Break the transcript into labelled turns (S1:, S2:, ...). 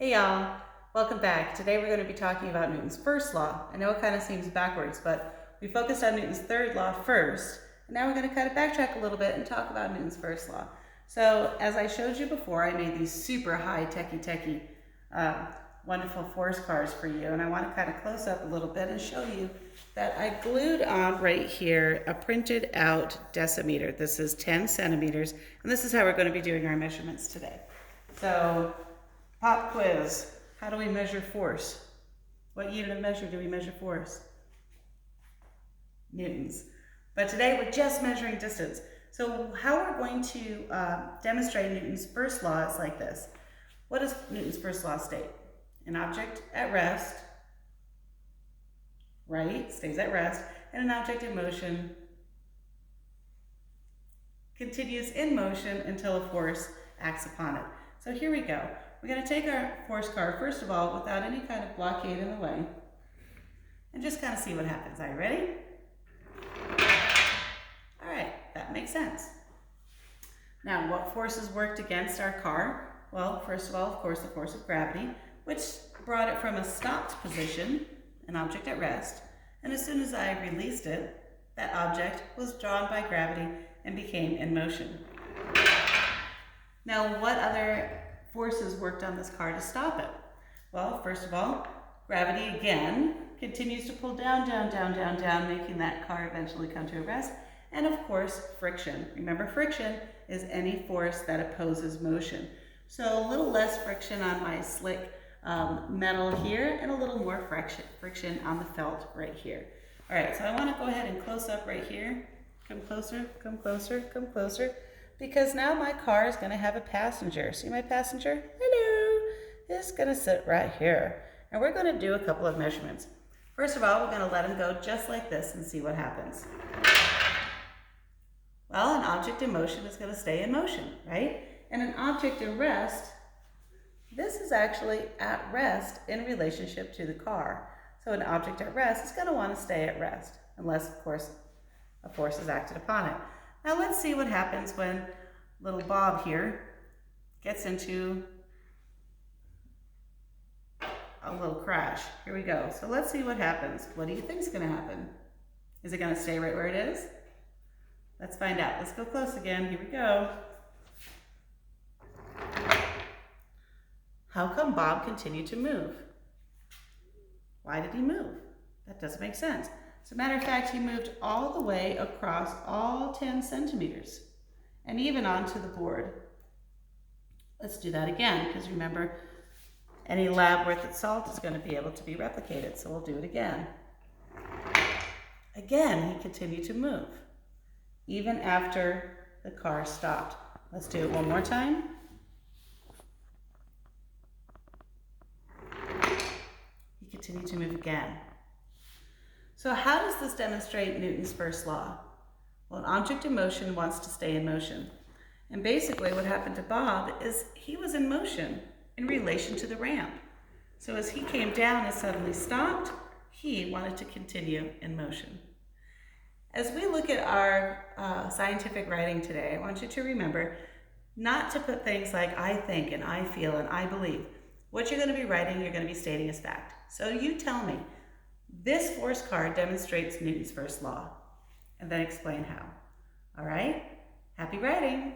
S1: Hey y'all, welcome back. Today we're going to be talking about Newton's first law. I know it kind of seems backwards, but we focused on Newton's third law first, and now we're going to kind of backtrack a little bit and talk about Newton's first law. So as I showed you before, I made these super high techie wonderful force cars for you, and I want to kind of close up a little bit and show you that I glued on right here a printed out decimeter. This is 10 centimeters, and this is how we're going to be doing our measurements today. So pop quiz. How do we measure force? What unit of measure do we measure force? Newtons. But today we're just measuring distance. So how we're going to demonstrate Newton's first law is like this. What does Newton's first law state? An object at rest, right, stays at rest, and an object in motion continues in motion until a force acts upon it. So here we go. We're going to take our force car, first of all, without any kind of blockade in the way, and just kind of see what happens. Are you ready? All right, that makes sense. Now, what forces worked against our car? Well, first of all, of course, the force of gravity, which brought it from a stopped position, an object at rest, and as soon as I released it, that object was drawn by gravity and became in motion. Now, what other forces worked on this car to stop it? Well, first of all, gravity again continues to pull down, making that car eventually come to a rest. And of course, friction. Remember, friction is any force that opposes motion. So a little less friction on my slick metal here and a little more friction on the felt right here. All right, so I want to go ahead and close up right here. Come closer, come closer, come closer. Because now my car is going to have a passenger. See my passenger? Hello. It's going to sit right here. And we're going to do a couple of measurements. First of all, we're going to let him go just like this and see what happens. Well, an object in motion is going to stay in motion, right? And an object in rest, this is actually at rest in relationship to the car. So an object at rest is going to want to stay at rest, unless, of course, a force is acted upon it. Now let's see what happens when little Bob here gets into a little crash. Here we go. So let's see what happens. What do you think is going to happen? Is it going to stay right where it is? Let's find out. Let's go close again. Here we go. How come Bob continued to move? Why did he move? That doesn't make sense. As a matter of fact, he moved all the way across all 10 centimeters and even onto the board. Let's do that again, because remember, any lab worth its salt is going to be able to be replicated, so we'll do it again. Again, he continued to move, even after the car stopped. Let's do it one more time. He continued to move again. So how does this demonstrate Newton's first law? Well, an object in motion wants to stay in motion. And basically what happened to Bob is he was in motion in relation to the ramp. So as he came down and suddenly stopped, he wanted to continue in motion. As we look at our scientific writing today, I want you to remember not to put things like I think and I feel and I believe. What you're going to be writing, you're going to be stating as fact. So you tell me, this force car demonstrates Newton's first law, and then explain how. All right? Happy writing!